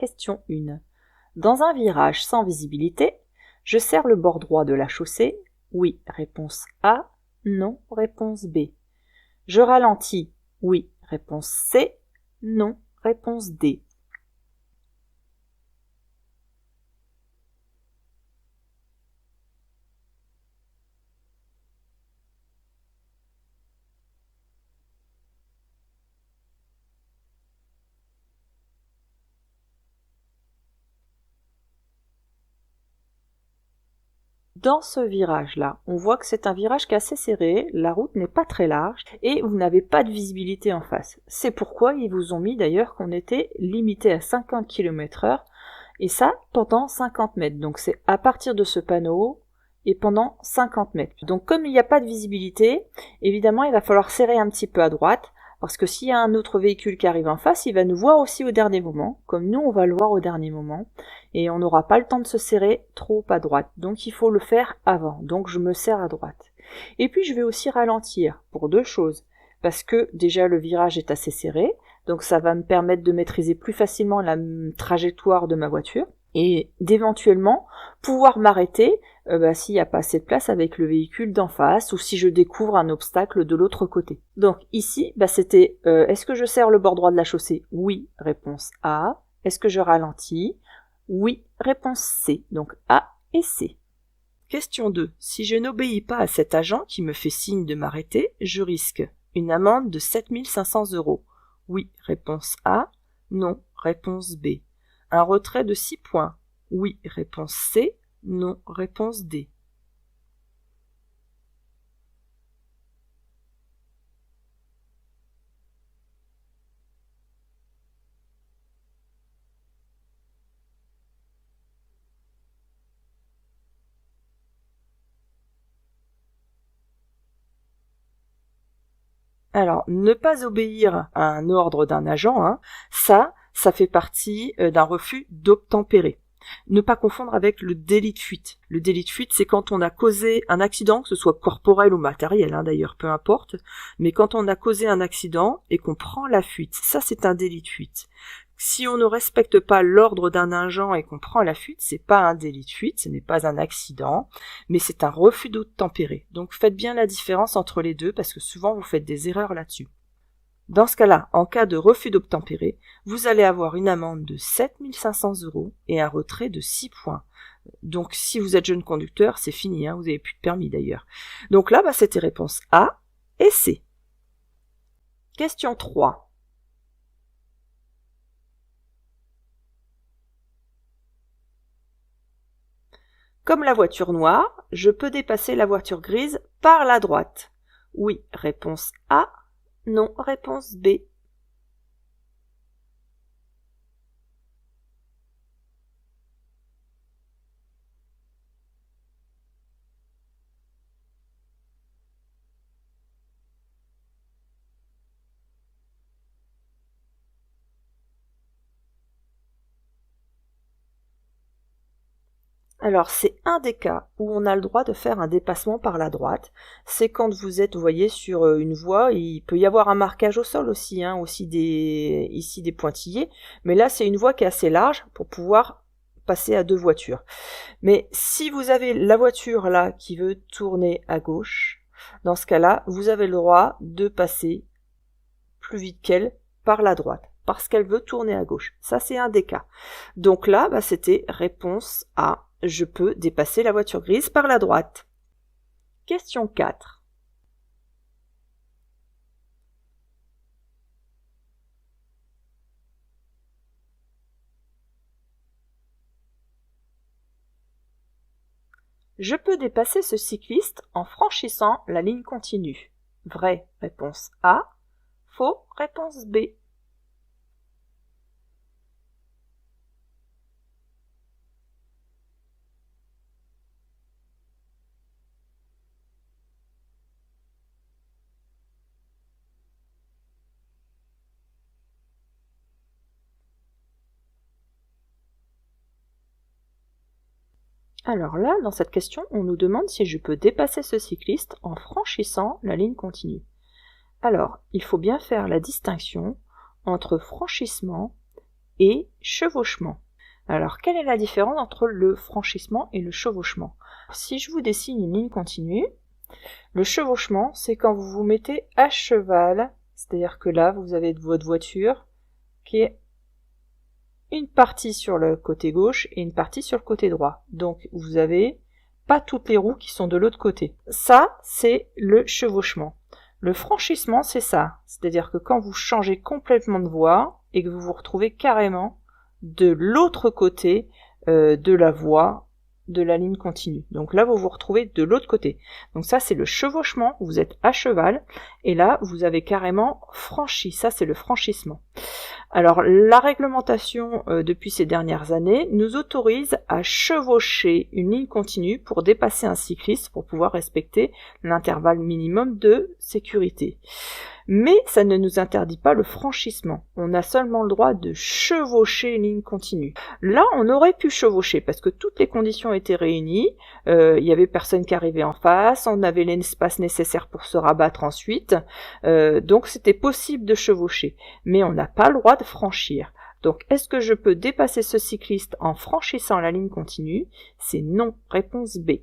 Question 1. Dans un virage sans visibilité, je serre le bord droit de la chaussée. Oui, réponse A. Non, réponse B. Je ralentis. Oui, réponse C. Non, réponse D. Dans ce virage-là, on voit que c'est un virage qui est assez serré, la route n'est pas très large et vous n'avez pas de visibilité en face. C'est pourquoi ils vous ont mis d'ailleurs qu'on était limité à 50 km/h et ça pendant 50 mètres. Donc c'est à partir de ce panneau et pendant 50 mètres. Donc comme il n'y a pas de visibilité, évidemment il va falloir serrer un petit peu à droite parce que s'il y a un autre véhicule qui arrive en face, il va nous voir aussi au dernier moment, comme nous on va le voir au dernier moment, et on n'aura pas le temps de se serrer trop à droite. Donc il faut le faire avant, donc je me serre à droite. Et puis je vais aussi ralentir pour deux choses, parce que déjà le virage est assez serré, donc ça va me permettre de maîtriser plus facilement la trajectoire de ma voiture, et d'éventuellement pouvoir m'arrêter s'il n'y a pas assez de place avec le véhicule d'en face ou si je découvre un obstacle de l'autre côté. Donc ici, c'était est-ce que je serre le bord droit de la chaussée? Oui, réponse A. Est-ce que je ralentis? Oui, réponse C. Donc A et C. Question 2. Si je n'obéis pas à cet agent qui me fait signe de m'arrêter, je risque une amende de 7 500 €. Oui, réponse A. Non, réponse B. Un retrait de 6 points. Oui, réponse C. Non, réponse D. Alors, ne pas obéir à un ordre d'un agent, ça fait partie d'un refus d'obtempérer. Ne pas confondre avec le délit de fuite. Le délit de fuite, c'est quand on a causé un accident, que ce soit corporel ou matériel, d'ailleurs, peu importe, mais quand on a causé un accident et qu'on prend la fuite, ça c'est un délit de fuite. Si on ne respecte pas l'ordre d'un agent et qu'on prend la fuite, c'est pas un délit de fuite, ce n'est pas un accident, mais c'est un refus d'obtempérer. Donc faites bien la différence entre les deux parce que souvent vous faites des erreurs là-dessus. Dans ce cas-là, en cas de refus d'obtempérer, vous allez avoir une amende de 7 500 € et un retrait de 6 points. Donc si vous êtes jeune conducteur, c'est fini, vous n'avez plus de permis d'ailleurs. Donc là, c'était réponse A et C. Question 3. Comme la voiture noire, je peux dépasser la voiture grise par la droite. Oui, réponse A. Non, réponse B. Alors, c'est un des cas où on a le droit de faire un dépassement par la droite. C'est quand vous êtes, vous voyez, sur une voie, il peut y avoir un marquage au sol aussi, ici des pointillés. Mais là, c'est une voie qui est assez large pour pouvoir passer à deux voitures. Mais si vous avez la voiture là qui veut tourner à gauche, dans ce cas-là, vous avez le droit de passer plus vite qu'elle par la droite, parce qu'elle veut tourner à gauche. Ça, c'est un des cas. Donc là, c'était réponse A. Je peux dépasser la voiture grise par la droite. Question 4. Je peux dépasser ce cycliste en franchissant la ligne continue. Vrai, réponse A. Faux, réponse B. Alors là, dans cette question, on nous demande si je peux dépasser ce cycliste en franchissant la ligne continue. Alors, il faut bien faire la distinction entre franchissement et chevauchement. Alors, quelle est la différence entre le franchissement et le chevauchement? Si je vous dessine une ligne continue, le chevauchement, c'est quand vous vous mettez à cheval, c'est-à-dire que là, vous avez votre voiture qui est une partie sur le côté gauche et une partie sur le côté droit. Donc, vous avez pas toutes les roues qui sont de l'autre côté. Ça, c'est le chevauchement. Le franchissement, c'est ça. C'est-à-dire que quand vous changez complètement de voie et que vous vous retrouvez carrément de l'autre côté de la voie de la ligne continue. Donc là, vous vous retrouvez de l'autre côté. Donc ça, c'est le chevauchement. Vous êtes à cheval et là, vous avez carrément franchi. Ça, c'est le franchissement. Alors, la réglementation depuis ces dernières années nous autorise à chevaucher une ligne continue pour dépasser un cycliste pour pouvoir respecter l'intervalle minimum de sécurité. Mais ça ne nous interdit pas le franchissement. On a seulement le droit de chevaucher une ligne continue. Là, on aurait pu chevaucher parce que toutes les conditions étaient réunies. Il y avait personne qui arrivait en face, on avait l'espace nécessaire pour se rabattre ensuite. Donc, c'était possible de chevaucher. Mais on n'a pas le droit de franchir. Donc, est-ce que je peux dépasser ce cycliste en franchissant la ligne continue? C'est non. Réponse B.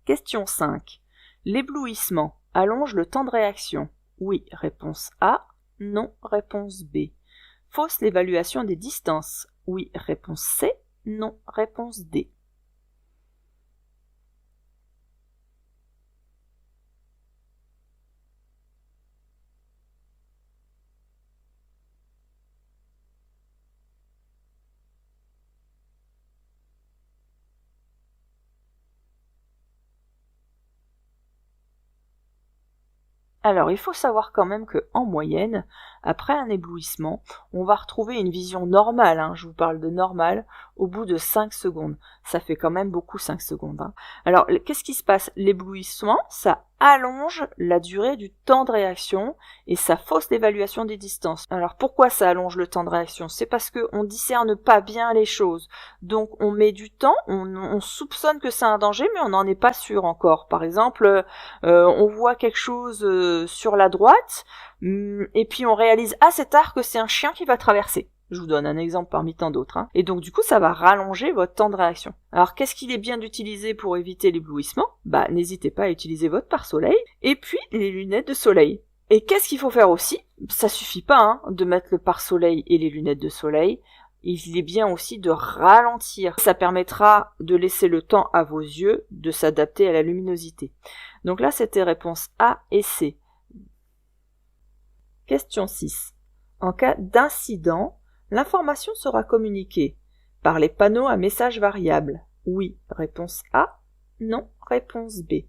Question 5. L'éblouissement allonge le temps de réaction. Oui, réponse A. Non, réponse B. Fausse l'évaluation des distances. Oui, réponse C. Non, réponse D. Alors, il faut savoir quand même que, en moyenne, après un éblouissement, on va retrouver une vision normale, je vous parle de normale, au bout de 5 secondes. Ça fait quand même beaucoup 5 secondes. Alors, qu'est-ce qui se passe? L'éblouissement, ça allonge la durée du temps de réaction et ça fausse l'évaluation des distances. Alors, pourquoi ça allonge le temps de réaction? C'est parce qu'on discerne pas bien les choses. Donc, on met du temps, on soupçonne que c'est un danger, mais on n'en est pas sûr encore. Par exemple, on voit quelque chose sur la droite, et puis on réalise assez tard que c'est un chien qui va traverser. Je vous donne un exemple parmi tant d'autres. Et donc du coup, ça va rallonger votre temps de réaction. Alors qu'est-ce qu'il est bien d'utiliser pour éviter l'éblouissement? N'hésitez pas à utiliser votre pare-soleil, et puis les lunettes de soleil. Et qu'est-ce qu'il faut faire aussi? Ça suffit pas de mettre le pare-soleil et les lunettes de soleil. Il est bien aussi de ralentir. Ça permettra de laisser le temps à vos yeux de s'adapter à la luminosité. Donc là, c'était réponse A et C. Question 6. En cas d'incident, l'information sera communiquée par les panneaux à messages variables. Oui, réponse A. Non, réponse B.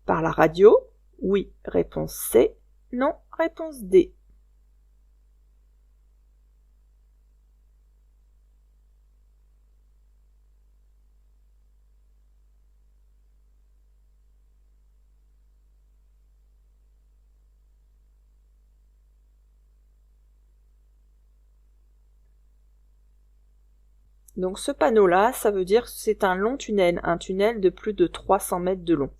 Par la radio. Oui, réponse C. Non, réponse D. Donc ce panneau-là, ça veut dire que c'est un long tunnel, un tunnel de plus de 300 mètres de long.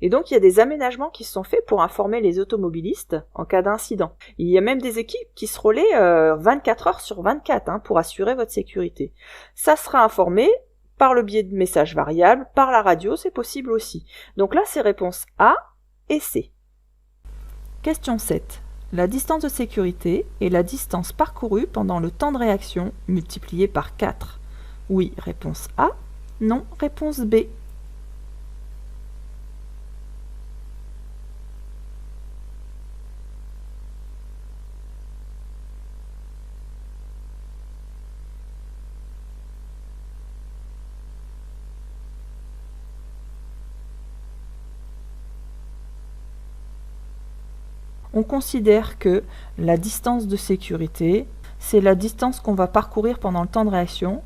Et donc il y a des aménagements qui sont faits pour informer les automobilistes en cas d'incident. Il y a même des équipes qui se relaient 24 heures sur 24 pour assurer votre sécurité. Ça sera informé par le biais de messages variables, par la radio, c'est possible aussi. Donc là, c'est réponse A et C. Question 7. La distance de sécurité est la distance parcourue pendant le temps de réaction multiplié par 4. Oui, réponse A. Non, réponse B. On considère que la distance de sécurité, c'est la distance qu'on va parcourir pendant le temps de réaction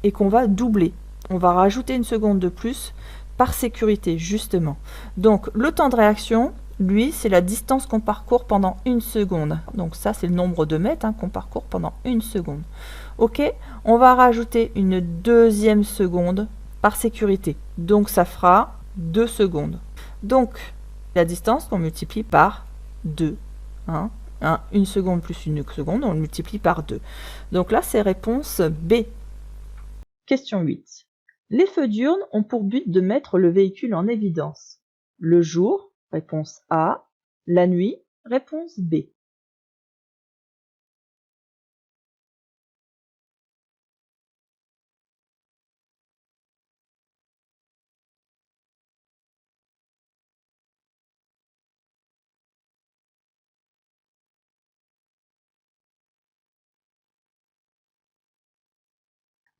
et qu'on va doubler. On va rajouter une seconde de plus par sécurité, justement. Donc, le temps de réaction, lui, c'est la distance qu'on parcourt pendant 1 seconde. Donc ça, c'est le nombre de mètres qu'on parcourt pendant 1 seconde. Ok, on va rajouter une 2e seconde par sécurité. Donc, ça fera 2 secondes. Donc, la distance qu'on multiplie par 2. Hein, une seconde plus une seconde, on le multiplie par 2. Donc là, c'est réponse B. Question 8. Les feux diurnes ont pour but de mettre le véhicule en évidence. Le jour, réponse A. La nuit, réponse B.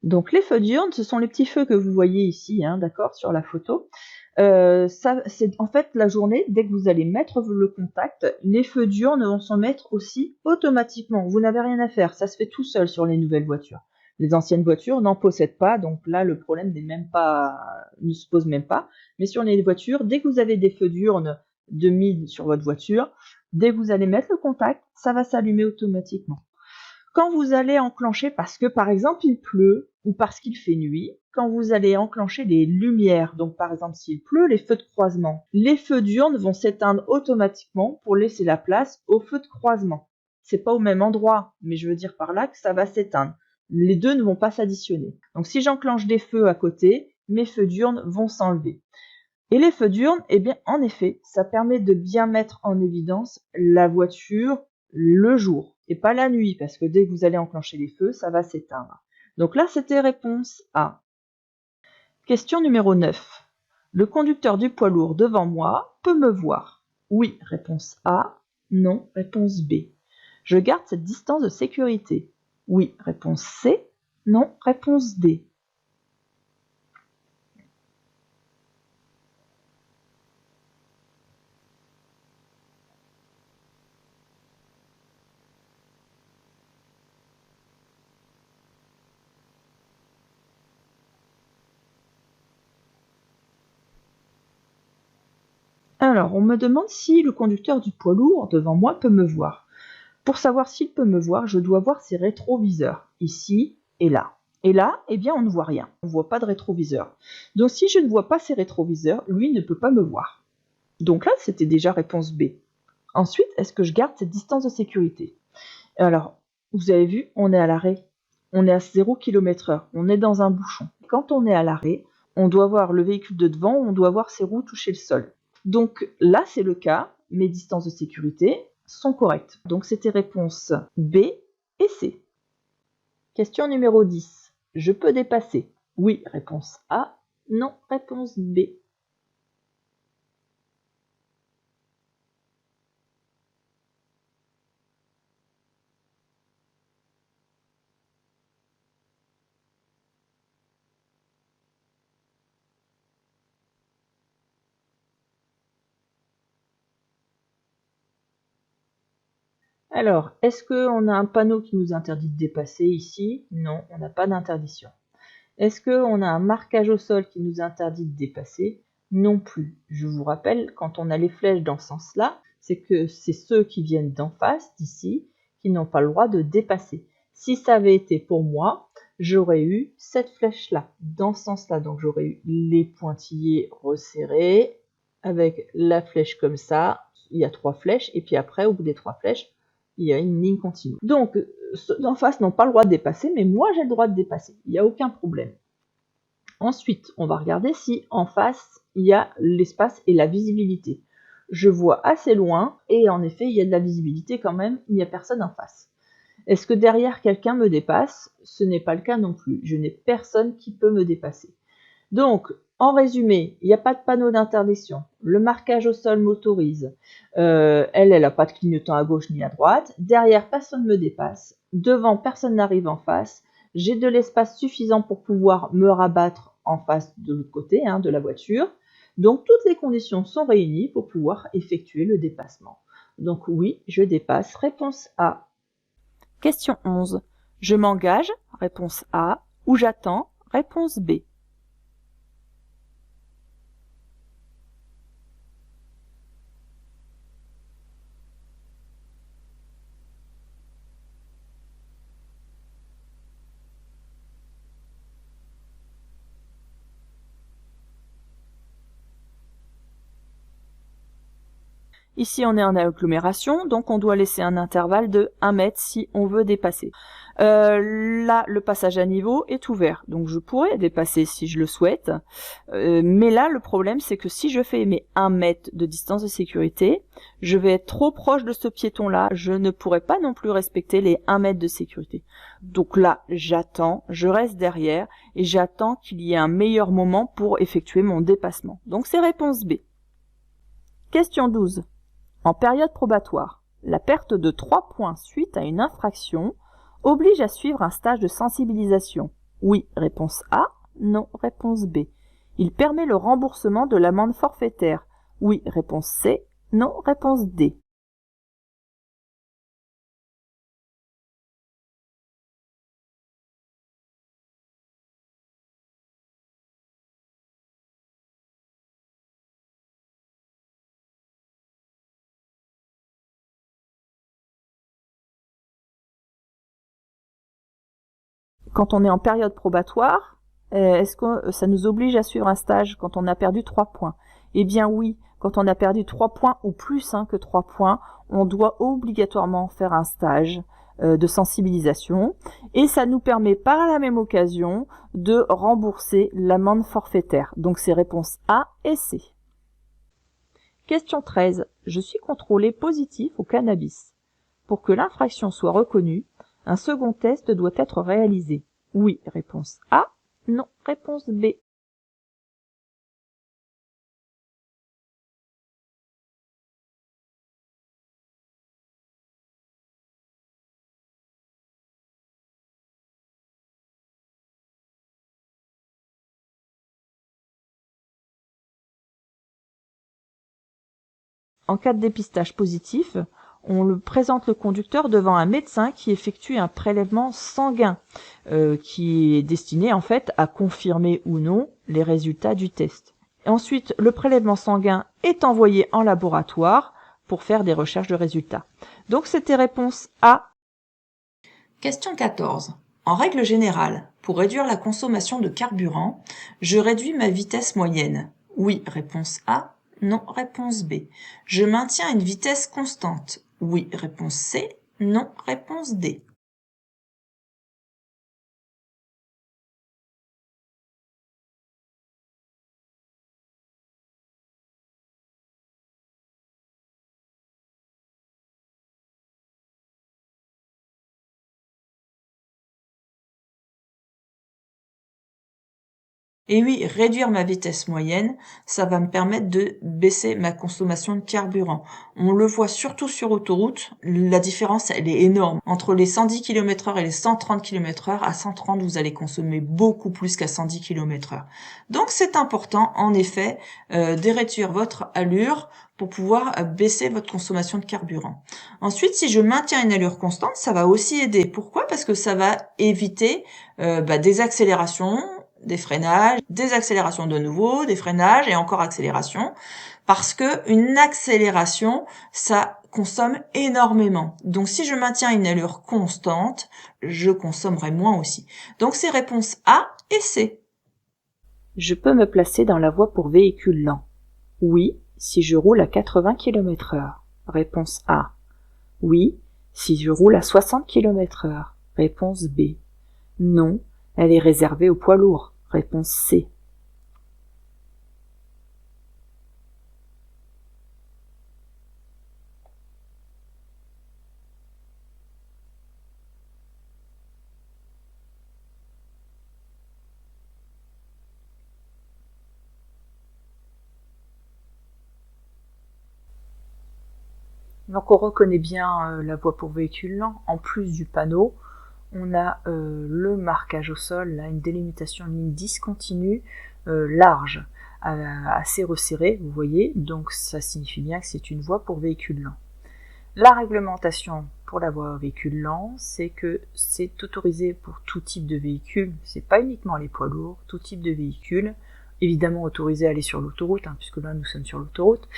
Donc les feux diurnes, ce sont les petits feux que vous voyez ici, hein, d'accord, sur la photo. Ça, c'est en fait la journée, dès que vous allez mettre le contact, les feux diurnes vont s'en mettre aussi automatiquement. Vous n'avez rien à faire, ça se fait tout seul sur les nouvelles voitures. Les anciennes voitures n'en possèdent pas, donc là le problème ne se pose même pas. Mais sur les voitures, dès que vous avez des feux diurnes de mid sur votre voiture, dès que vous allez mettre le contact, ça va s'allumer automatiquement. Quand vous allez enclencher, parce que par exemple il pleut ou parce qu'il fait nuit, quand vous allez enclencher les lumières, donc par exemple s'il pleut, les feux de croisement, les feux diurnes vont s'éteindre automatiquement pour laisser la place aux feux de croisement. C'est pas au même endroit, mais je veux dire par là que ça va s'éteindre. Les deux ne vont pas s'additionner. Donc si j'enclenche des feux à côté, mes feux diurnes vont s'enlever. Et les feux diurnes, eh bien en effet, ça permet de bien mettre en évidence la voiture le jour et pas la nuit, parce que dès que vous allez enclencher les feux, ça va s'éteindre. Donc là, c'était réponse A. Question numéro 9. Le conducteur du poids lourd devant moi peut me voir. Oui, réponse A. Non, réponse B. Je garde cette distance de sécurité. Oui, réponse C. Non, réponse D. Alors, on me demande si le conducteur du poids lourd devant moi peut me voir. Pour savoir s'il peut me voir, je dois voir ses rétroviseurs, ici et là. Et là, eh bien, on ne voit rien. On ne voit pas de rétroviseur. Donc, si je ne vois pas ses rétroviseurs, lui ne peut pas me voir. Donc là, c'était déjà réponse B. Ensuite, est-ce que je garde cette distance de sécurité? Alors, vous avez vu, on est à l'arrêt. On est à 0 km/h. On est dans un bouchon. Quand on est à l'arrêt, on doit voir le véhicule de devant, on doit voir ses roues toucher le sol. Donc là, c'est le cas. Mes distances de sécurité sont correctes. Donc c'était réponse B et C. Question numéro 10. Je peux dépasser. Oui, réponse A. Non, réponse B. Alors, est-ce qu'on a un panneau qui nous interdit de dépasser ici? Non, on n'a pas d'interdiction. Est-ce qu'on a un marquage au sol qui nous interdit de dépasser? Non plus. Je vous rappelle, quand on a les flèches dans ce sens-là, c'est que c'est ceux qui viennent d'en face, d'ici, qui n'ont pas le droit de dépasser. Si ça avait été pour moi, j'aurais eu cette flèche-là, dans ce sens-là. Donc j'aurais eu les pointillés resserrés, avec la flèche comme ça. Il y a 3 flèches, et puis après, au bout des 3 flèches, il y a une ligne continue. Donc, ceux d'en face n'ont pas le droit de dépasser, mais moi j'ai le droit de dépasser. Il n'y a aucun problème. Ensuite, on va regarder si en face, il y a l'espace et la visibilité. Je vois assez loin et en effet, il y a de la visibilité quand même, il n'y a personne en face. Est-ce que derrière quelqu'un me dépasse? Ce n'est pas le cas non plus. Je n'ai personne qui peut me dépasser. Donc, en résumé, il n'y a pas de panneau d'interdiction. Le marquage au sol m'autorise. Elle n'a pas de clignotant à gauche ni à droite. Derrière, personne ne me dépasse. Devant, personne n'arrive en face. J'ai de l'espace suffisant pour pouvoir me rabattre en face de l'autre côté, hein, de la voiture. Donc, toutes les conditions sont réunies pour pouvoir effectuer le dépassement. Donc oui, je dépasse. Réponse A. Question 11. Je m'engage. Réponse A. Ou j'attends. Réponse B. Ici, on est en agglomération, donc on doit laisser un intervalle de 1 mètre si on veut dépasser. Là, le passage à niveau est ouvert, donc je pourrais dépasser si je le souhaite. Mais là, le problème, c'est que si je fais mes 1 mètre de distance de sécurité, je vais être trop proche de ce piéton-là. Je ne pourrai pas non plus respecter les 1 mètre de sécurité. Donc là, j'attends, je reste derrière et j'attends qu'il y ait un meilleur moment pour effectuer mon dépassement. Donc c'est réponse B. Question 12. En période probatoire, la perte de 3 points suite à une infraction oblige à suivre un stage de sensibilisation. Oui, réponse A. Non, réponse B. Il permet le remboursement de l'amende forfaitaire. Oui, réponse C. Non, réponse D. Quand on est en période probatoire, est-ce que ça nous oblige à suivre un stage quand on a perdu 3 points? Eh bien oui, quand on a perdu 3 points ou plus que 3 points, on doit obligatoirement faire un stage de sensibilisation et ça nous permet par la même occasion de rembourser l'amende forfaitaire. Donc c'est réponse A et C. Question 13. Je suis contrôlé positif au cannabis. Pour que l'infraction soit reconnue, un second test doit être réalisé. Oui, réponse A. Non, réponse B. En cas de dépistage positif, on présente le conducteur devant un médecin qui effectue un prélèvement sanguin qui est destiné en fait à confirmer ou non les résultats du test. Et ensuite, le prélèvement sanguin est envoyé en laboratoire pour faire des recherches de résultats. Donc c'était réponse A. Question 14. En règle générale, pour réduire la consommation de carburant, je réduis ma vitesse moyenne. Oui, réponse A. Non, réponse B. Je maintiens une vitesse constante. Oui, réponse C. Non, réponse D. Et oui, réduire ma vitesse moyenne, ça va me permettre de baisser ma consommation de carburant. On le voit surtout sur autoroute, la différence, elle est énorme. Entre les 110 km/h et les 130 km/h, à 130, vous allez consommer beaucoup plus qu'à 110 km/h. Donc c'est important, en effet, de réduire votre allure pour pouvoir baisser votre consommation de carburant. Ensuite, si je maintiens une allure constante, ça va aussi aider. Pourquoi ? Parce que ça va éviter des accélérations, des freinages, des accélérations de nouveau, des freinages et encore accélération, parce que une accélération, ça consomme énormément. Donc si je maintiens une allure constante, je consommerai moins aussi. Donc c'est réponse A et C. Je peux me placer dans la voie pour véhicule lent. Oui, si je roule à 80 km/h. Réponse A. Oui, si je roule à 60 km/h. Réponse B. Non, elle est réservée aux poids lourds. Réponse C. Donc on reconnaît bien la voie pour véhicule lent. En plus du panneau, on a le marquage au sol, là, une délimitation de ligne discontinue large, assez resserrée, vous voyez, donc ça signifie bien que c'est une voie pour véhicule lent. La réglementation pour la voie véhicule lent, c'est que c'est autorisé pour tout type de véhicule, c'est pas uniquement les poids lourds, tout type de véhicule, évidemment autorisé à aller sur l'autoroute, puisque là nous sommes sur l'autoroute,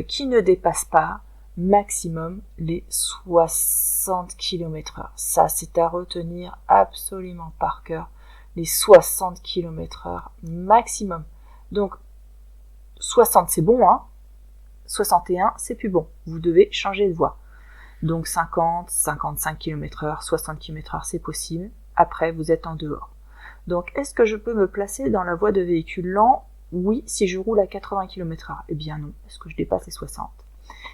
qui ne dépasse pas maximum les 60 km/h. Ça, c'est à retenir absolument par cœur. Les 60 km/h maximum. Donc, 60, c'est bon, 61, c'est plus bon. Vous devez changer de voie. Donc 50, 55 km/h, 60 km/h, c'est possible. Après, vous êtes en dehors. Donc, est-ce que je peux me placer dans la voie de véhicule lent? Oui, si je roule à 80 km/h. Eh bien non, parce que je dépasse les 60.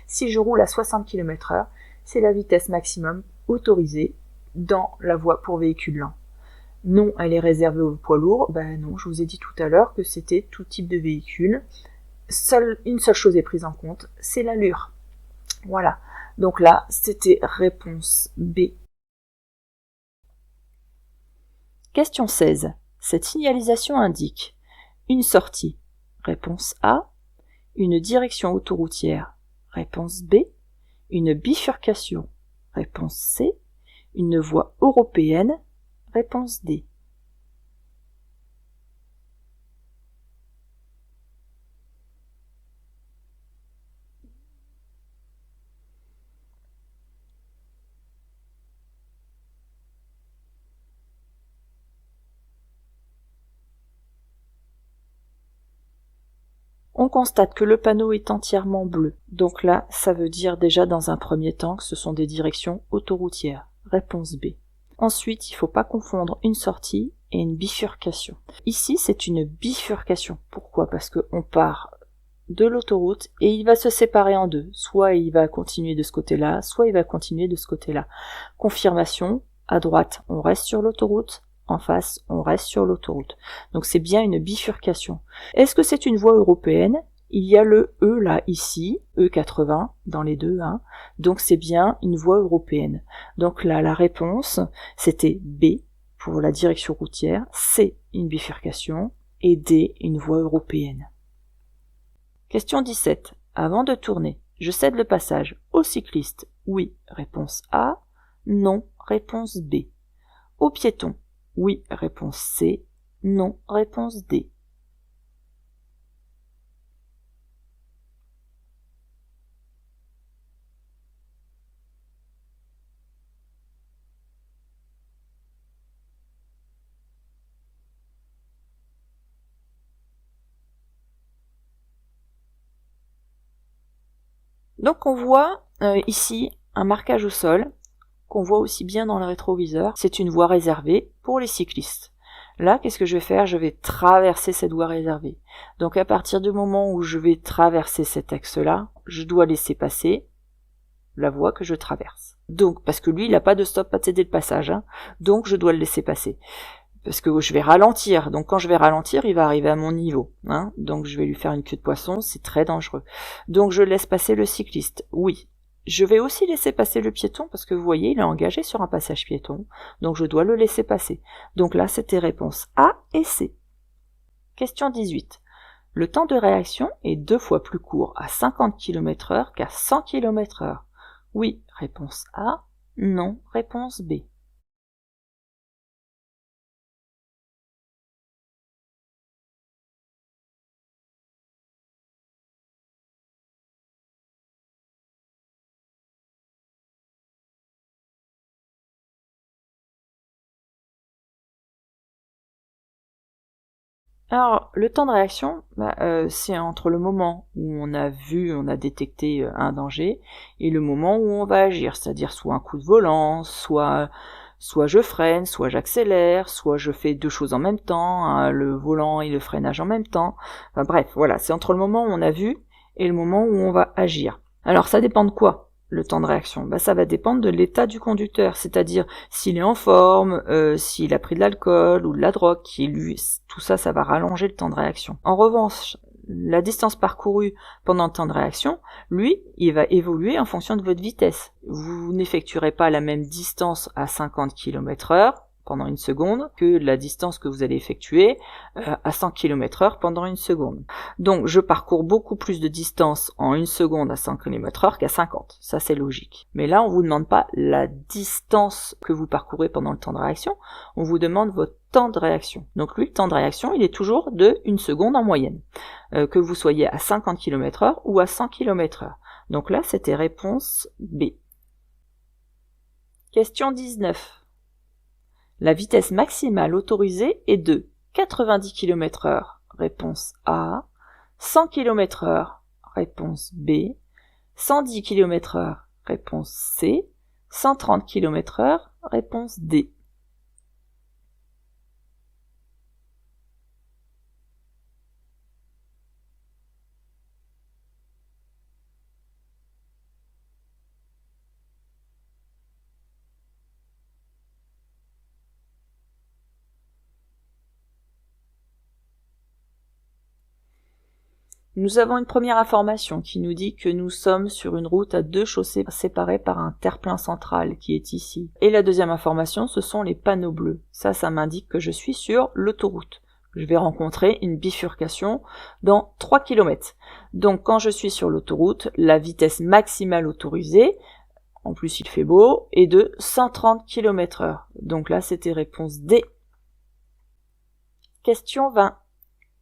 Si je roule à 60 km/h, c'est la vitesse maximum autorisée dans la voie pour véhicule lent. Non, elle est réservée aux poids lourds. Ben non, je vous ai dit tout à l'heure que c'était tout type de véhicule. Une seule chose est prise en compte, c'est l'allure. Voilà. Donc là, c'était réponse B. Question 16. Cette signalisation indique une sortie. Réponse A. Une direction autoroutière. Réponse B. Une bifurcation. Réponse C. Une voie européenne. Réponse D. On constate que le panneau est entièrement bleu. Donc là, ça veut dire déjà dans un premier temps que ce sont des directions autoroutières. Réponse B. Ensuite, il ne faut pas confondre une sortie et une bifurcation. Ici, c'est une bifurcation. Pourquoi? Parce qu'on part de l'autoroute et il va se séparer en deux. Soit il va continuer de ce côté-là, soit il va continuer de ce côté-là. Confirmation, à droite, on reste sur l'autoroute. En face, on reste sur l'autoroute. Donc c'est bien une bifurcation. Est-ce que c'est une voie européenne? Il y a le E là, ici, E80, dans les deux, hein. Donc c'est bien une voie européenne. Donc là, la réponse, c'était B, pour la direction routière, C, une bifurcation, et D, une voie européenne. Question 17. Avant de tourner, je cède le passage au cycliste. Oui, réponse A. Non, réponse B. Au piéton. Oui, réponse C. Non, réponse D. Donc on voit ici un marquage au sol, qu'on voit aussi bien dans le rétroviseur. C'est une voie réservée pour les cyclistes. Là, qu'est-ce que je vais faire? Je vais traverser cette voie réservée. Donc à partir du moment où je vais traverser cet axe-là, je dois laisser passer la voie que je traverse. Donc, parce que lui, il n'a pas de stop, pas de céder le passage, hein, donc je dois le laisser passer. Parce que je vais ralentir, donc quand je vais ralentir, il va arriver à mon niveau, hein, donc je vais lui faire une queue de poisson, c'est très dangereux. Donc je laisse passer le cycliste, oui. Je vais aussi laisser passer le piéton, parce que vous voyez, il est engagé sur un passage piéton, donc je dois le laisser passer. Donc là, c'était réponse A et C. Question 18. Le temps de réaction est 2 fois plus court à 50 km/h qu'à 100 km/h. Oui, réponse A. Non, réponse B. Alors, le temps de réaction, c'est entre le moment où on a détecté un danger, et le moment où on va agir, c'est-à-dire soit un coup de volant, soit je freine, soit j'accélère, soit je fais deux choses en même temps, hein, le volant et le freinage en même temps. Enfin, bref, voilà, c'est entre le moment où on a vu et le moment où on va agir. Alors, ça dépend de quoi? Le temps de réaction, ça va dépendre de l'état du conducteur, c'est-à-dire s'il est en forme, s'il a pris de l'alcool ou de la drogue, tout ça, ça va rallonger le temps de réaction. En revanche, la distance parcourue pendant le temps de réaction, lui, il va évoluer en fonction de votre vitesse. Vous n'effectuerez pas la même distance à 50 km/h pendant une seconde que la distance que vous allez effectuer à 100 km/h pendant une seconde. Donc je parcours beaucoup plus de distance en une seconde à 100 km/h qu'à 50. Ça c'est logique. Mais là on vous demande pas la distance que vous parcourez pendant le temps de réaction, on vous demande votre temps de réaction. Donc lui, le temps de réaction, il est toujours de 1 seconde en moyenne, que vous soyez à 50 km/h ou à 100 km/h. Donc là c'était réponse B. Question 19. La vitesse maximale autorisée est de 90 km/h. Réponse A. 100 km/h. réponse B. 110 km/h, réponse C. 130 km/h, réponse D. Nous avons une première information qui nous dit que nous sommes sur une route à 2 chaussées séparées par un terre-plein central qui est ici. Et la deuxième information, ce sont les panneaux bleus. Ça m'indique que je suis sur l'autoroute. Je vais rencontrer une bifurcation dans 3 km. Donc quand je suis sur l'autoroute, la vitesse maximale autorisée, en plus il fait beau, est de 130 km/h. Donc là c'était réponse D. Question 20.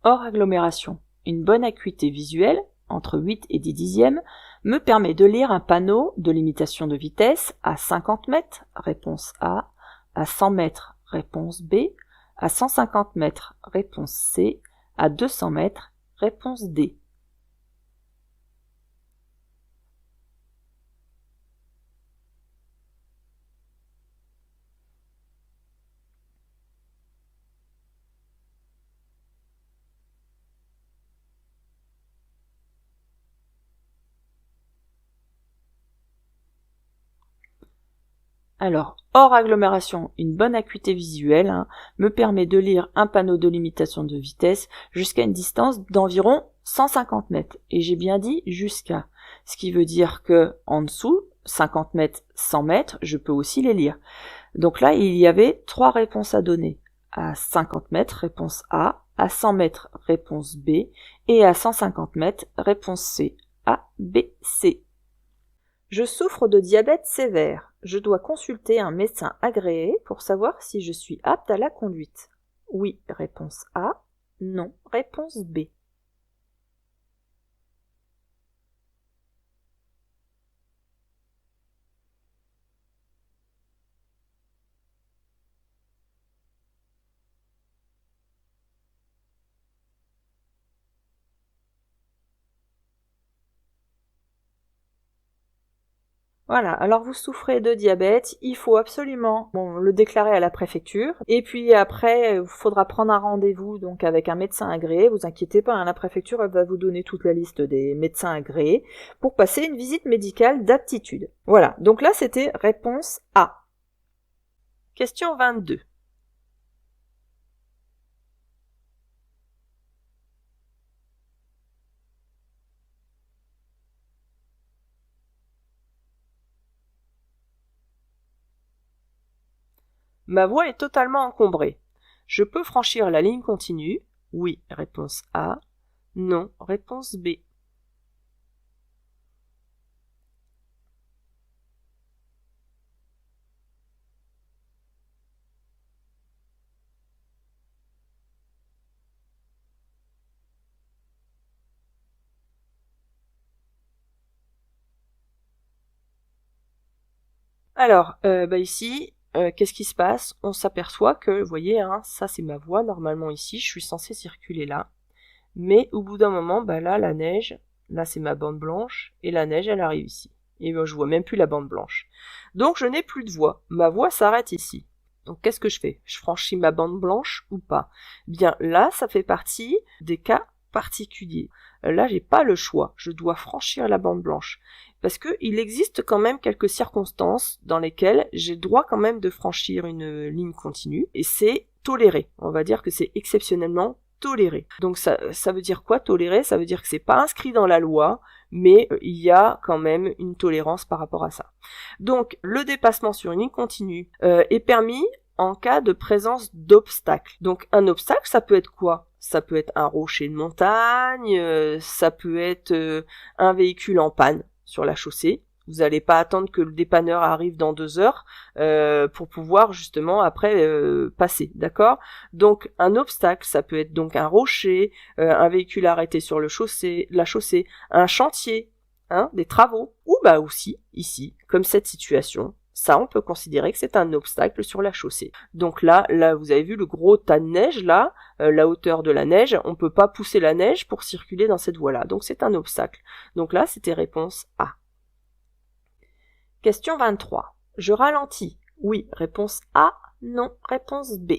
Hors agglomération. Une bonne acuité visuelle, entre 8 et 10 dixièmes, me permet de lire un panneau de limitation de vitesse à 50 mètres, réponse A, à 100 mètres, réponse B, à 150 mètres, réponse C, à 200 mètres, réponse D. Alors, hors agglomération, une bonne acuité visuelle me permet de lire un panneau de limitation de vitesse jusqu'à une distance d'environ 150 mètres. Et j'ai bien dit jusqu'à. Ce qui veut dire que en dessous, 50 mètres, 100 mètres, je peux aussi les lire. Donc là, il y avait 3 réponses à donner. À 50 mètres, réponse A. À 100 mètres, réponse B. Et à 150 mètres, réponse C. A, B, C. Je souffre de diabète sévère. Je dois consulter un médecin agréé pour savoir si je suis apte à la conduite. Oui, réponse A. Non, réponse B. Voilà, alors vous souffrez de diabète, il faut absolument le déclarer à la préfecture, et puis après, il faudra prendre un rendez-vous donc avec un médecin agréé, vous inquiétez pas, la préfecture elle va vous donner toute la liste des médecins agréés pour passer une visite médicale d'aptitude. Voilà, donc là c'était réponse A. Question 22. Ma voie est totalement encombrée. Je peux franchir la ligne continue? Oui, réponse A. Non, réponse B. Alors, ici, qu'est-ce qui se passe? On s'aperçoit que, vous voyez, ça c'est ma voie, normalement ici, je suis censée circuler là. Mais au bout d'un moment, là, la neige, là c'est ma bande blanche, et la neige, elle arrive ici. Et je vois même plus la bande blanche. Donc je n'ai plus de voie. Ma voie s'arrête ici. Donc qu'est-ce que je fais? Je franchis ma bande blanche ou pas? Bien là, ça fait partie des cas particuliers. Là, j'ai pas le choix. Je dois franchir la bande blanche. Parce que il existe quand même quelques circonstances dans lesquelles j'ai le droit quand même de franchir une ligne continue. Et c'est toléré. On va dire que c'est exceptionnellement toléré. Donc ça veut dire quoi toléré? Ça veut dire que c'est pas inscrit dans la loi, mais il y a quand même une tolérance par rapport à ça. Donc le dépassement sur une ligne continue est permis en cas de présence d'obstacles. Donc un obstacle, ça peut être quoi? Ça peut être un rocher de montagne, ça peut être un véhicule en panne sur la chaussée. Vous n'allez pas attendre que le dépanneur arrive dans 2 heures pour pouvoir justement après passer, d'accord? Donc un obstacle, ça peut être donc un rocher, un véhicule arrêté sur la chaussée, un chantier, des travaux, ou aussi ici, comme cette situation, ça, on peut considérer que c'est un obstacle sur la chaussée. Donc là, vous avez vu le gros tas de neige, là, la hauteur de la neige, on peut pas pousser la neige pour circuler dans cette voie-là. Donc c'est un obstacle. Donc là, c'était réponse A. Question 23. Je ralentis. Oui, réponse A. Non, réponse B.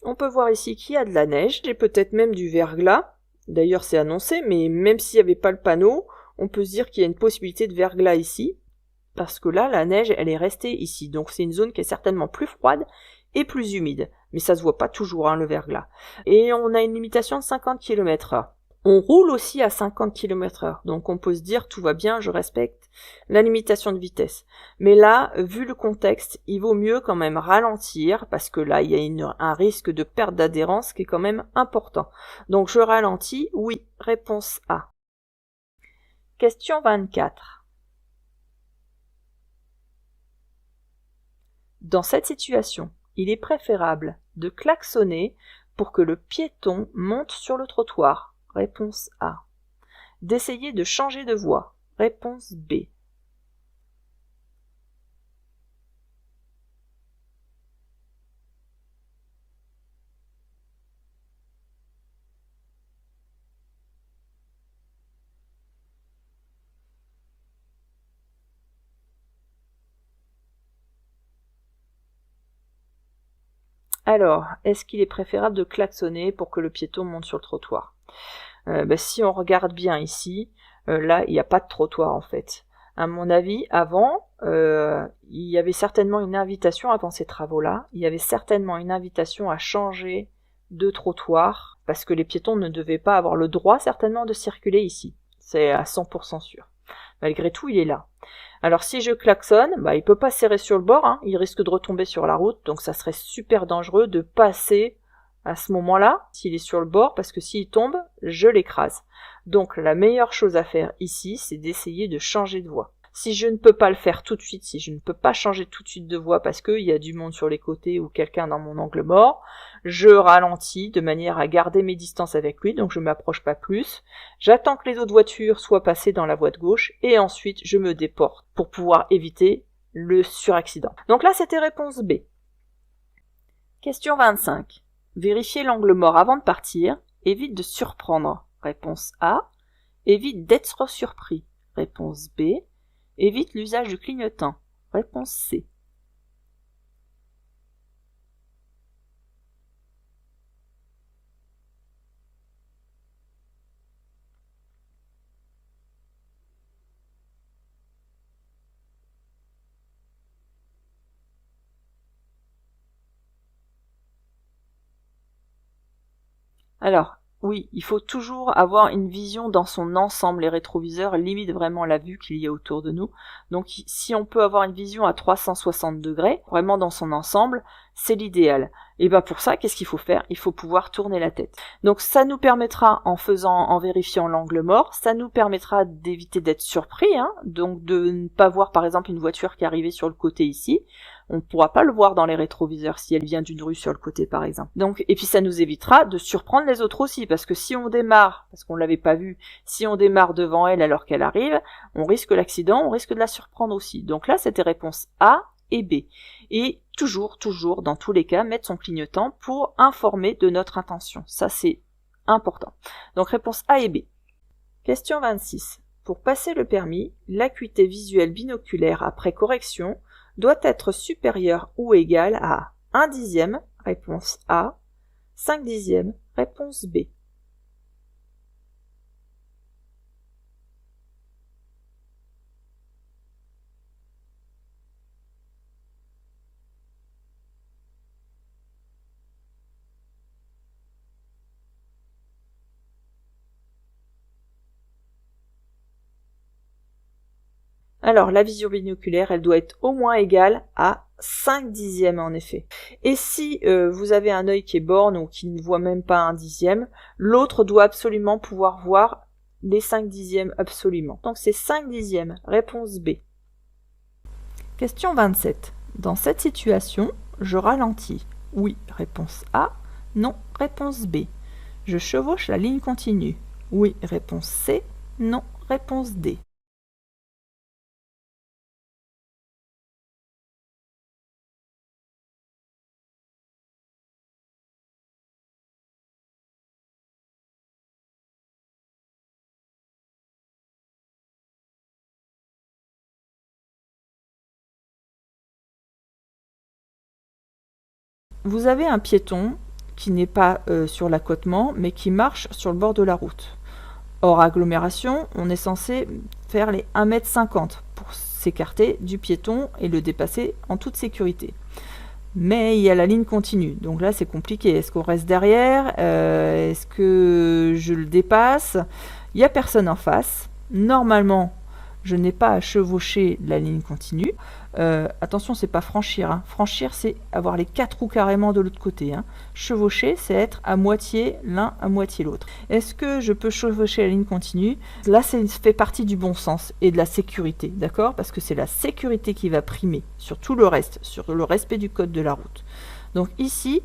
On peut voir ici qu'il y a de la neige et peut-être même du verglas. D'ailleurs, c'est annoncé, mais même s'il n'y avait pas le panneau, on peut se dire qu'il y a une possibilité de verglas ici, parce que là, la neige, elle est restée ici. Donc c'est une zone qui est certainement plus froide et plus humide. Mais ça se voit pas toujours, hein, le verglas. Et on a une limitation de 50 km/h. On roule aussi à 50 km/h, donc on peut se dire tout va bien, je respecte la limitation de vitesse. Mais là, vu le contexte, il vaut mieux quand même ralentir, parce que là, il y a un risque de perte d'adhérence qui est quand même important. Donc je ralentis, oui, réponse A. Question 24. Dans cette situation, il est préférable de klaxonner pour que le piéton monte sur le trottoir. Réponse A. D'essayer de changer de voie. Réponse B. Alors, est-ce qu'il est préférable de klaxonner pour que le piéton monte sur le trottoir ? Si on regarde bien ici, là, il n'y a pas de trottoir en fait. À mon avis, avant, il y avait certainement une invitation, avant ces travaux-là, il y avait certainement une invitation à changer de trottoir, parce que les piétons ne devaient pas avoir le droit certainement de circuler ici. C'est à 100% sûr. Malgré tout, il est là. Alors si je klaxonne, il peut pas serrer sur le bord, hein, il risque de retomber sur la route, donc ça serait super dangereux de passer à ce moment-là, s'il est sur le bord, parce que s'il tombe, je l'écrase. Donc la meilleure chose à faire ici, c'est d'essayer de changer de voie. Si je ne peux pas le faire tout de suite, si je ne peux pas changer tout de suite de voie parce qu'il y a du monde sur les côtés ou quelqu'un dans mon angle mort, je ralentis de manière à garder mes distances avec lui, donc je ne m'approche pas plus. J'attends que les autres voitures soient passées dans la voie de gauche et ensuite je me déporte pour pouvoir éviter le suraccident. Donc là, c'était réponse B. Question 25. Vérifiez l'angle mort avant de partir. Évite de surprendre. Réponse A. Évite d'être surpris. Réponse B. Évite l'usage du clignotant. Réponse C. Alors, oui, il faut toujours avoir une vision dans son ensemble. Les rétroviseurs limitent vraiment la vue qu'il y a autour de nous. Donc si on peut avoir une vision à 360 degrés, vraiment dans son ensemble, c'est l'idéal. Et pour ça, qu'est-ce qu'il faut faire ? Il faut pouvoir tourner la tête. Donc ça nous permettra, en vérifiant l'angle mort, ça nous permettra d'éviter d'être surpris, hein, donc de ne pas voir par exemple une voiture qui est arrivée sur le côté ici. On ne pourra pas le voir dans les rétroviseurs si elle vient d'une rue sur le côté par exemple. Donc, et puis ça nous évitera de surprendre les autres aussi, parce que si on démarre, parce qu'on l'avait pas vu, si on démarre devant elle alors qu'elle arrive, on risque l'accident, on risque de la surprendre aussi. Donc là, c'était réponse A et B. Et toujours, dans tous les cas, mettre son clignotant pour informer de notre intention. Ça, c'est important. Donc réponse A et B. Question 26. Pour passer le permis, l'acuité visuelle binoculaire après correction doit être supérieure ou égale à 1 dixième, réponse A, 5 dixièmes, réponse B. Alors, la vision binoculaire, elle doit être au moins égale à 5 dixièmes en effet. Et si vous avez un œil qui est borgne ou qui ne voit même pas 1 dixième, l'autre doit absolument pouvoir voir les 5 dixièmes absolument. Donc c'est 5 dixièmes, réponse B. Question 27. Dans cette situation, je ralentis. Oui, réponse A. Non, réponse B. Je chevauche la ligne continue. Oui, réponse C. Non, réponse D. Vous avez un piéton qui n'est pas sur l'accotement, mais qui marche sur le bord de la route. Hors agglomération, on est censé faire les 1,50 m pour s'écarter du piéton et le dépasser en toute sécurité. Mais il y a la ligne continue, donc là c'est compliqué. Est-ce qu'on reste derrière? Est-ce que je le dépasse? Il n'y a personne en face. Normalement, je n'ai pas à chevaucher la ligne continue. Attention, c'est pas franchir. Hein. Franchir, c'est avoir les 4 roues carrément de l'autre côté. Hein. Chevaucher, c'est être à moitié l'un, à moitié l'autre. Est-ce que je peux chevaucher la ligne continue? Là, ça fait partie du bon sens et de la sécurité, d'accord? Parce que c'est la sécurité qui va primer sur tout le reste, sur le respect du code de la route. Donc ici,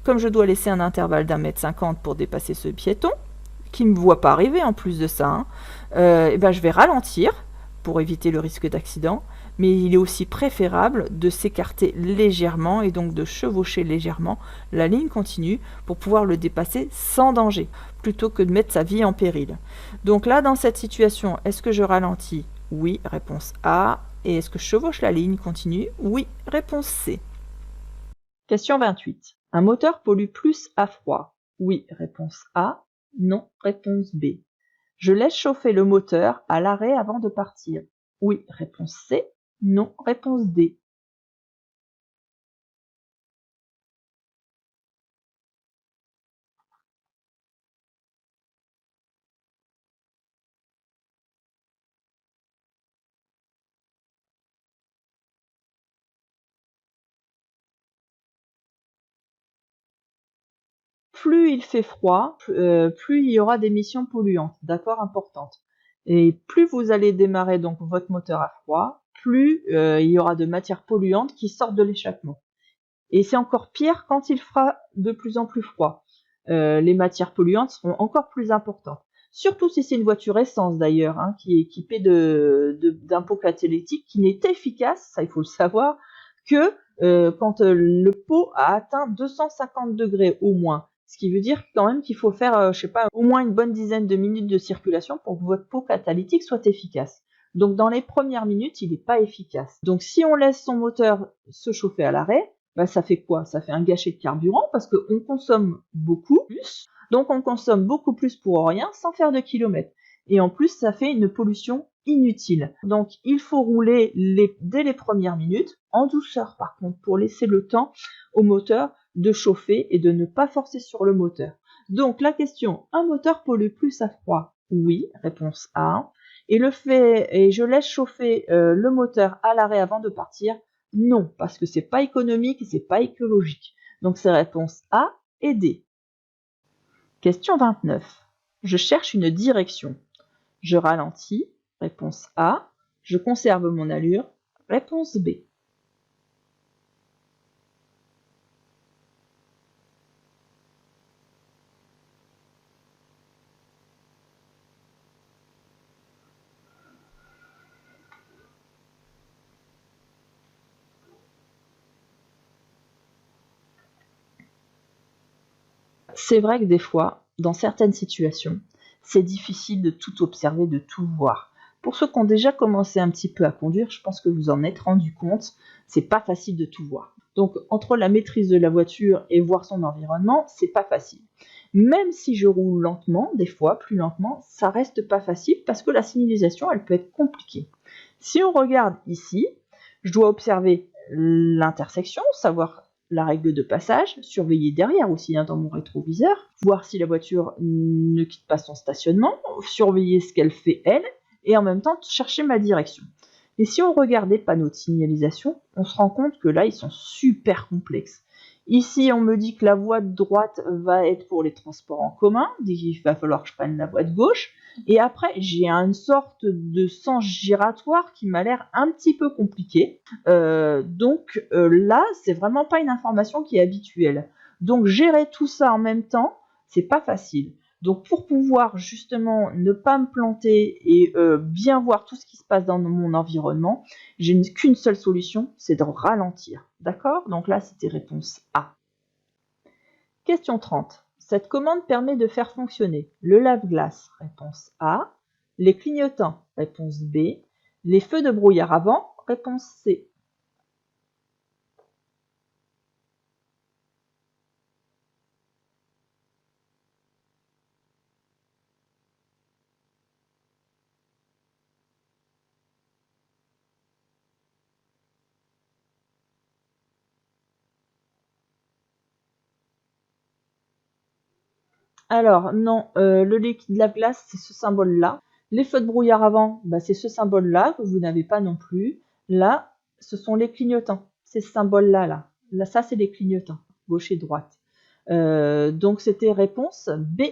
comme je dois laisser un intervalle d'1,50 m pour dépasser ce piéton, qui ne me voit pas arriver en plus de ça, et ben je vais ralentir pour éviter le risque d'accident. Mais il est aussi préférable de s'écarter légèrement et donc de chevaucher légèrement la ligne continue pour pouvoir le dépasser sans danger, plutôt que de mettre sa vie en péril. Donc là, dans cette situation, est-ce que je ralentis? Oui, réponse A. Et est-ce que je chevauche la ligne continue? Oui, réponse C. Question 28. Un moteur pollue plus à froid? Oui, réponse A. Non, réponse B. Je laisse chauffer le moteur à l'arrêt avant de partir? Oui, réponse C. Non, réponse D. Plus il fait froid, plus il y aura d'émissions polluantes, d'accord, importantes. Et plus vous allez démarrer donc votre moteur à froid, plus il y aura de matières polluantes qui sortent de l'échappement. Et c'est encore pire quand il fera de plus en plus froid. Les matières polluantes seront encore plus importantes. Surtout si c'est une voiture essence d'ailleurs, hein, qui est équipée d'un pot catalytique qui n'est efficace, ça il faut le savoir, que quand le pot a atteint 250 degrés au moins. Ce qui veut dire quand même qu'il faut faire, je sais pas, au moins une bonne dizaine de minutes de circulation pour que votre pot catalytique soit efficace. Donc dans les premières minutes, il n'est pas efficace. Donc si on laisse son moteur se chauffer à l'arrêt, bah, ça fait quoi? Ça fait un gâchis de carburant parce qu'on consomme beaucoup plus. Donc on consomme beaucoup plus pour rien sans faire de kilomètres. Et en plus, ça fait une pollution inutile. Donc il faut rouler dès les premières minutes, en douceur par contre, pour laisser le temps au moteur de chauffer et de ne pas forcer sur le moteur. Donc la question, un moteur pollue plus à froid? Oui, réponse A. Et je laisse chauffer le moteur à l'arrêt avant de partir? Non, parce que c'est pas économique et c'est pas écologique. Donc c'est réponse A et D. Question 29. Je cherche une direction. Je ralentis. Réponse A. Je conserve mon allure. Réponse B. C'est vrai que des fois, dans certaines situations, c'est difficile de tout observer, de tout voir. Pour ceux qui ont déjà commencé un petit peu à conduire, je pense que vous en êtes rendu compte, c'est pas facile de tout voir. Donc entre la maîtrise de la voiture et voir son environnement, c'est pas facile. Même si je roule lentement, des fois plus lentement, ça reste pas facile parce que la signalisation, elle peut être compliquée. Si on regarde ici, je dois observer l'intersection, savoir la règle de passage, surveiller derrière aussi dans mon rétroviseur, voir si la voiture ne quitte pas son stationnement, surveiller ce qu'elle fait elle, et en même temps chercher ma direction. Et si on regarde les panneaux de signalisation, on se rend compte que là, ils sont super complexes. Ici, on me dit que la voie de droite va être pour les transports en commun, il va falloir que je prenne la voie de gauche. Et après, j'ai une sorte de sens giratoire qui m'a l'air un petit peu compliqué. Donc là, c'est vraiment pas une information qui est habituelle. Donc gérer tout ça en même temps, c'est pas facile. Donc pour pouvoir justement ne pas me planter et bien voir tout ce qui se passe dans mon environnement, j'ai qu'une seule solution, c'est de ralentir. D'accord? Donc là, c'était réponse A. Question 30. Cette commande permet de faire fonctionner le lave-glace, réponse A, les clignotants, réponse B, les feux de brouillard avant, réponse C. Alors, non, le liquide lave-glace, c'est ce symbole-là. Les feux de brouillard avant, c'est ce symbole-là que vous n'avez pas non plus. Là, ce sont les clignotants. C'est ce symbole-là, là. Là, ça, c'est les clignotants, gauche et droite. Donc, c'était réponse B.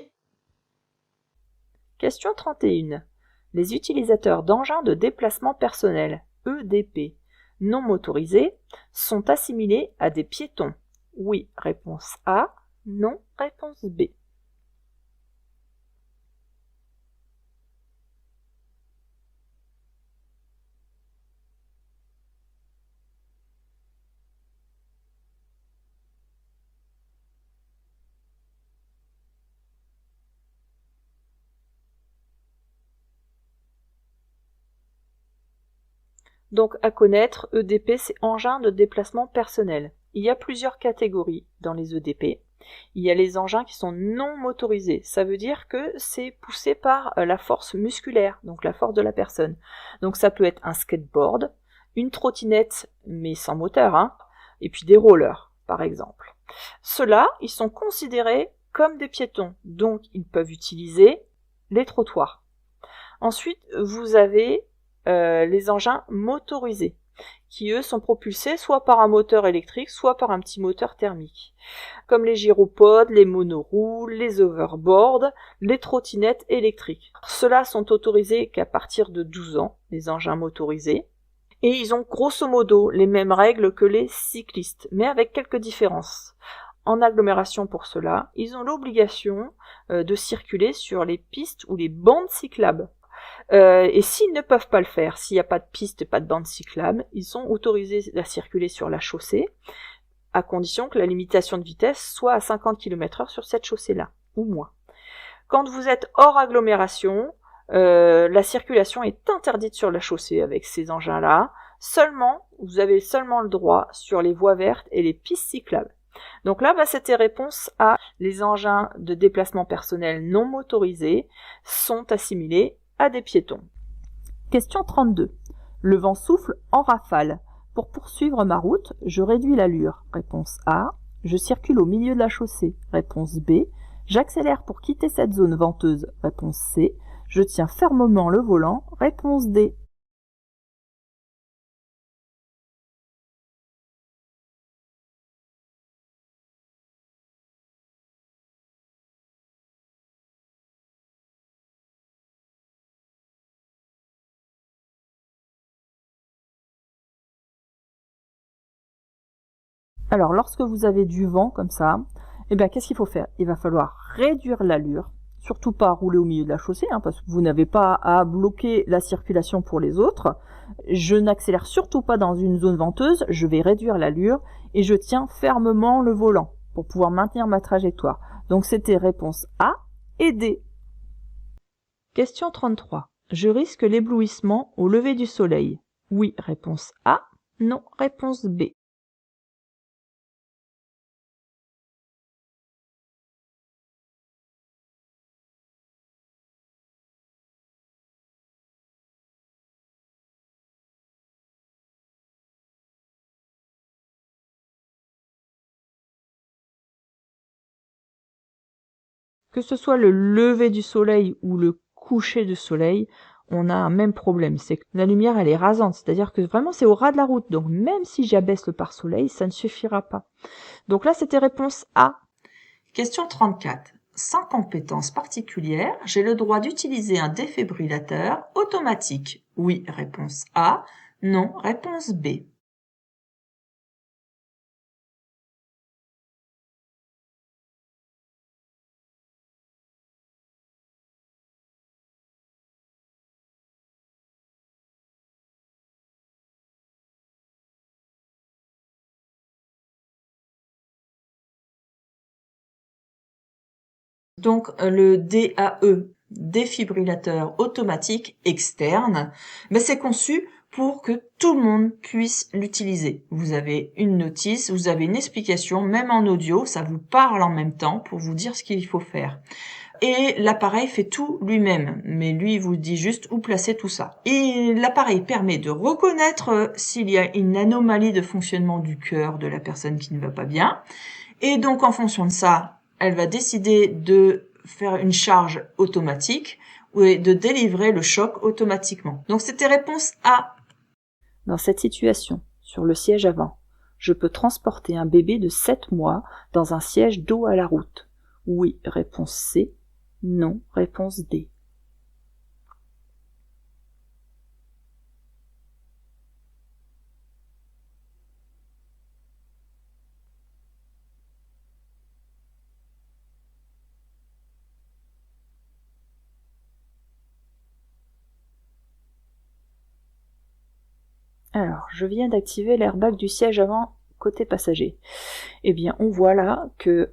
Question 31. Les utilisateurs d'engins de déplacement personnel, EDP, non motorisés, sont assimilés à des piétons. Oui, réponse A. Non, réponse B. Donc à connaître, EDP c'est engin de déplacement personnel. Il y a plusieurs catégories dans les EDP. Il y a les engins qui sont non motorisés. Ça veut dire que c'est poussé par la force musculaire, donc la force de la personne. Donc ça peut être un skateboard, une trottinette, mais sans moteur, hein, et puis des rollers, par exemple. Ceux-là, ils sont considérés comme des piétons, donc ils peuvent utiliser les trottoirs. Ensuite, vous avez les engins motorisés, qui eux sont propulsés soit par un moteur électrique, soit par un petit moteur thermique, comme les gyropodes, les monoroues, les overboards, les trottinettes électriques. Ceux-là sont autorisés qu'à partir de 12 ans, les engins motorisés, et ils ont grosso modo les mêmes règles que les cyclistes, mais avec quelques différences. En agglomération pour cela, ils ont l'obligation de circuler sur les pistes ou les bandes cyclables. Et s'ils ne peuvent pas le faire, s'il n'y a pas de piste, pas de bande cyclable, ils sont autorisés à circuler sur la chaussée, à condition que la limitation de vitesse soit à 50 km/h sur cette chaussée-là, ou moins. Quand vous êtes hors agglomération, la circulation est interdite sur la chaussée avec ces engins-là. Vous avez seulement le droit sur les voies vertes et les pistes cyclables. Donc là, c'était réponse à les engins de déplacement personnel non motorisés sont assimilés à des piétons. Question 32. Le vent souffle en rafale. Pour poursuivre ma route, je réduis l'allure. Réponse A. Je circule au milieu de la chaussée. Réponse B. J'accélère pour quitter cette zone venteuse. Réponse C. Je tiens fermement le volant. Réponse D. Alors, lorsque vous avez du vent comme ça, qu'est-ce qu'il faut faire? Il va falloir réduire l'allure, surtout pas rouler au milieu de la chaussée, parce que vous n'avez pas à bloquer la circulation pour les autres. Je n'accélère surtout pas dans une zone venteuse, je vais réduire l'allure et je tiens fermement le volant pour pouvoir maintenir ma trajectoire. Donc c'était réponse A et D. Question 33. Je risque l'éblouissement au lever du soleil. Oui, réponse A. Non, réponse B. Que ce soit le lever du soleil ou le coucher du soleil, on a un même problème, c'est que la lumière elle est rasante, c'est-à-dire que vraiment c'est au ras de la route, donc même si j'abaisse le pare-soleil, ça ne suffira pas. Donc là c'était réponse A. Question 34. Sans compétence particulière, j'ai le droit d'utiliser un défibrillateur automatique. Oui, réponse A. Non, réponse B. Donc le DAE, défibrillateur automatique externe, c'est conçu pour que tout le monde puisse l'utiliser. Vous avez une notice, vous avez une explication, même en audio, ça vous parle en même temps pour vous dire ce qu'il faut faire. Et l'appareil fait tout lui-même, mais lui vous dit juste où placer tout ça. Et l'appareil permet de reconnaître s'il y a une anomalie de fonctionnement du cœur de la personne qui ne va pas bien. Et donc en fonction de ça, elle va décider de faire une charge automatique ou de délivrer le choc automatiquement. Donc c'était réponse A. Dans cette situation, sur le siège avant, je peux transporter un bébé de 7 mois dans un siège dos à la route. Oui, réponse C. Non, réponse D. Alors, je viens d'activer l'airbag du siège avant côté passager. Eh bien, on voit là que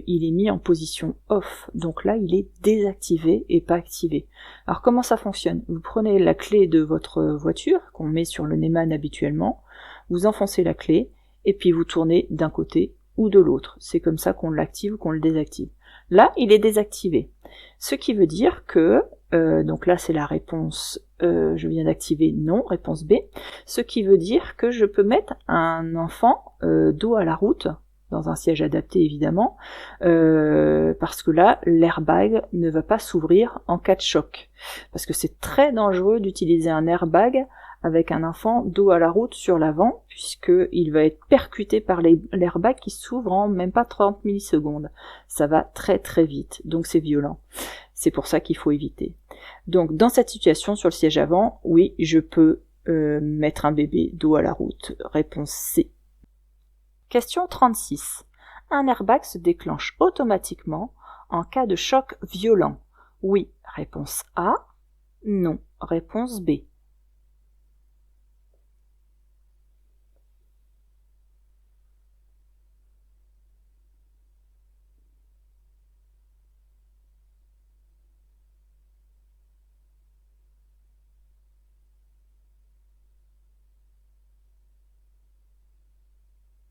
il est mis en position off. Donc là, il est désactivé et pas activé. Alors, comment ça fonctionne? Vous prenez la clé de votre voiture, qu'on met sur le Neyman habituellement, vous enfoncez la clé, et puis vous tournez d'un côté ou de l'autre. C'est comme ça qu'on l'active ou qu'on le désactive. Là, il est désactivé. Ce qui veut dire que, donc là c'est la réponse, je viens d'activer non, réponse B, ce qui veut dire que je peux mettre un enfant dos à la route, dans un siège adapté évidemment, parce que là l'airbag ne va pas s'ouvrir en cas de choc. Parce que c'est très dangereux d'utiliser un airbag avec un enfant dos à la route sur l'avant, puisqu'il va être percuté par l'airbag qui s'ouvre en même pas 30 millisecondes. Ça va très très vite, donc c'est violent. C'est pour ça qu'il faut éviter. Donc dans cette situation, sur le siège avant, oui, je peux mettre un bébé dos à la route. Réponse C. Question 36. Un airbag se déclenche automatiquement en cas de choc violent. Oui, réponse A. Non, réponse B.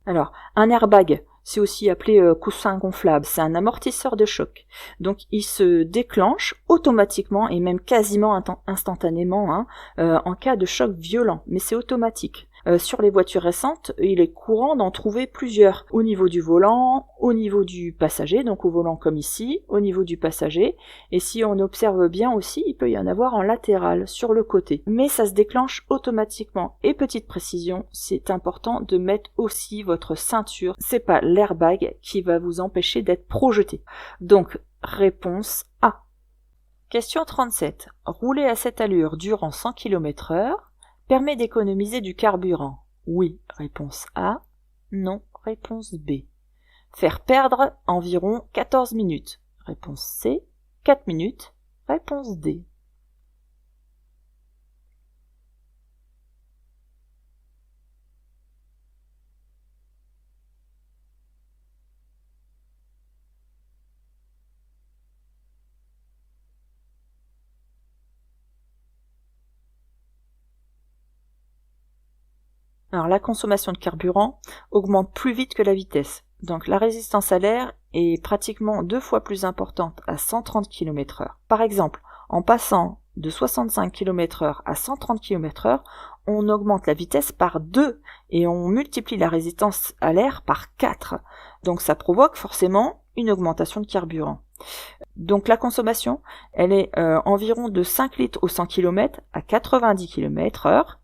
Alors, un airbag, c'est aussi appelé coussin gonflable, c'est un amortisseur de choc. Donc il se déclenche automatiquement et même quasiment instantanément en cas de choc violent, mais c'est automatique. Sur les voitures récentes, il est courant d'en trouver plusieurs, au niveau du volant, au niveau du passager, donc au volant comme ici, au niveau du passager, et si on observe bien aussi, il peut y en avoir en latéral, sur le côté. Mais ça se déclenche automatiquement. Et petite précision, c'est important de mettre aussi votre ceinture, c'est pas l'airbag qui va vous empêcher d'être projeté. Donc, réponse A. Question 37. Rouler à cette allure durant 100 km/h permet d'économiser du carburant. Oui, réponse A. Non, réponse B. Faire perdre environ 14 minutes. Réponse C. 4 minutes. Réponse D. Alors la consommation de carburant augmente plus vite que la vitesse. Donc la résistance à l'air est pratiquement 2 fois plus importante à 130 km/h. Par exemple, en passant de 65 km/h à 130 km/h, on augmente la vitesse par 2 et on multiplie la résistance à l'air par 4. Donc ça provoque forcément une augmentation de carburant. Donc la consommation, elle est environ de 5 litres au 100 km à 90 km/h,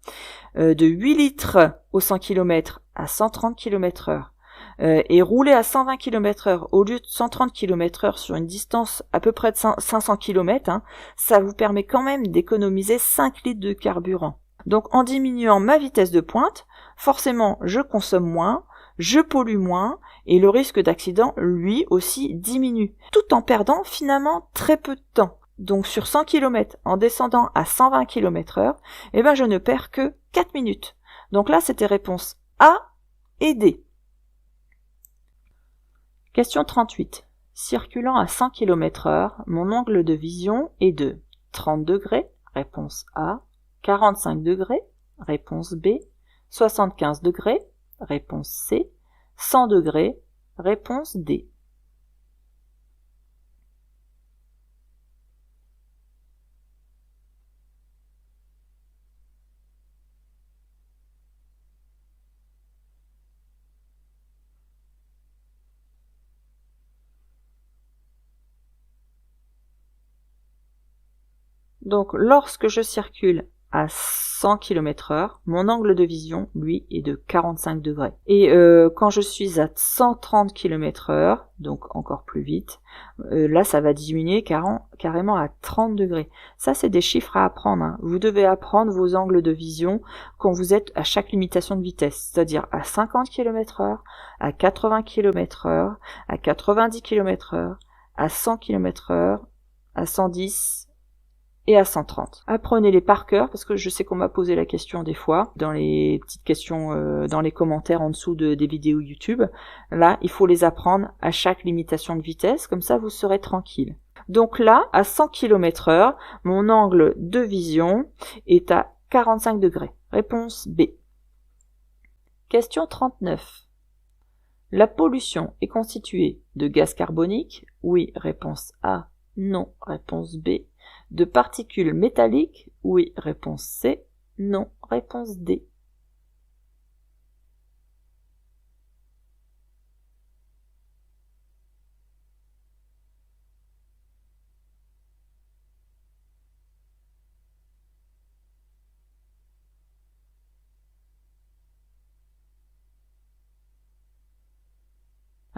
de 8 litres au 100 km à 130 km/h. Et rouler à 120 km/h au lieu de 130 km/h sur une distance à peu près de 500 km, ça vous permet quand même d'économiser 5 litres de carburant. Donc en diminuant ma vitesse de pointe, forcément je consomme moins, je pollue moins, et le risque d'accident, lui aussi, diminue, tout en perdant finalement très peu de temps. Donc sur 100 km, en descendant à 120 km/h, je ne perds que 4 minutes. Donc là, c'était réponse A et D. Question 38. Circulant à 100 km/h, mon angle de vision est de 30 degrés, réponse A, 45 degrés, réponse B, 75 degrés, réponse C, 100 degrés, réponse D. Donc, lorsque je circule à 100 km/h, mon angle de vision, lui, est de 45 degrés. Et quand je suis à 130 km/h, donc encore plus vite, là, ça va diminuer carrément à 30 degrés. Ça, c'est des chiffres à apprendre. Vous devez apprendre vos angles de vision quand vous êtes à chaque limitation de vitesse, c'est-à-dire à 50 km/h, à 80 km/h, à 90 km/h, à 100 km/h, à 110 et à 130. Apprenez-les par cœur, parce que je sais qu'on m'a posé la question des fois, dans les petites questions, dans les commentaires en dessous des vidéos YouTube. Là, il faut les apprendre à chaque limitation de vitesse, comme ça vous serez tranquille. Donc là, à 100 km/h, mon angle de vision est à 45 degrés. Réponse B. Question 39. La pollution est constituée de gaz carbonique? Oui, réponse A. Non, réponse B. De particules métalliques? Oui, réponse C. Non, réponse D.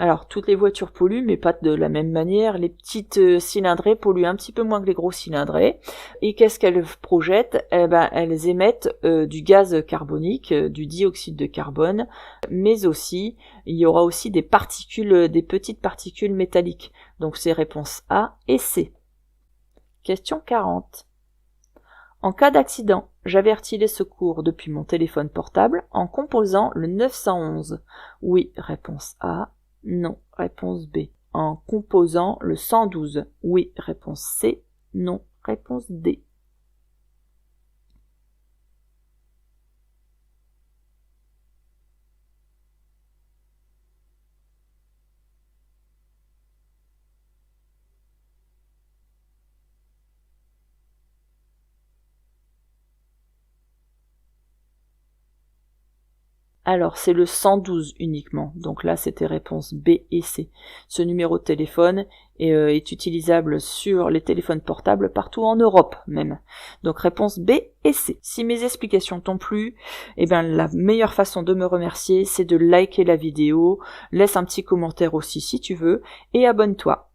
Alors, toutes les voitures polluent, mais pas de la même manière. Les petites cylindrées polluent un petit peu moins que les gros cylindrées. Et qu'est-ce qu'elles projettent? Elles émettent du gaz carbonique, du dioxyde de carbone, mais aussi, il y aura aussi des particules, des petites particules métalliques. Donc, c'est réponse A et C. Question 40. En cas d'accident, j'avertis les secours depuis mon téléphone portable en composant le 911. Oui, réponse A. Non, réponse B. En composant le 112. Oui, réponse C. Non, réponse D. Alors, c'est le 112 uniquement. Donc là, c'était réponse B et C. Ce numéro de téléphone est utilisable sur les téléphones portables partout en Europe même. Donc réponse B et C. Si mes explications t'ont plu, la meilleure façon de me remercier, c'est de liker la vidéo, laisse un petit commentaire aussi si tu veux, et abonne-toi.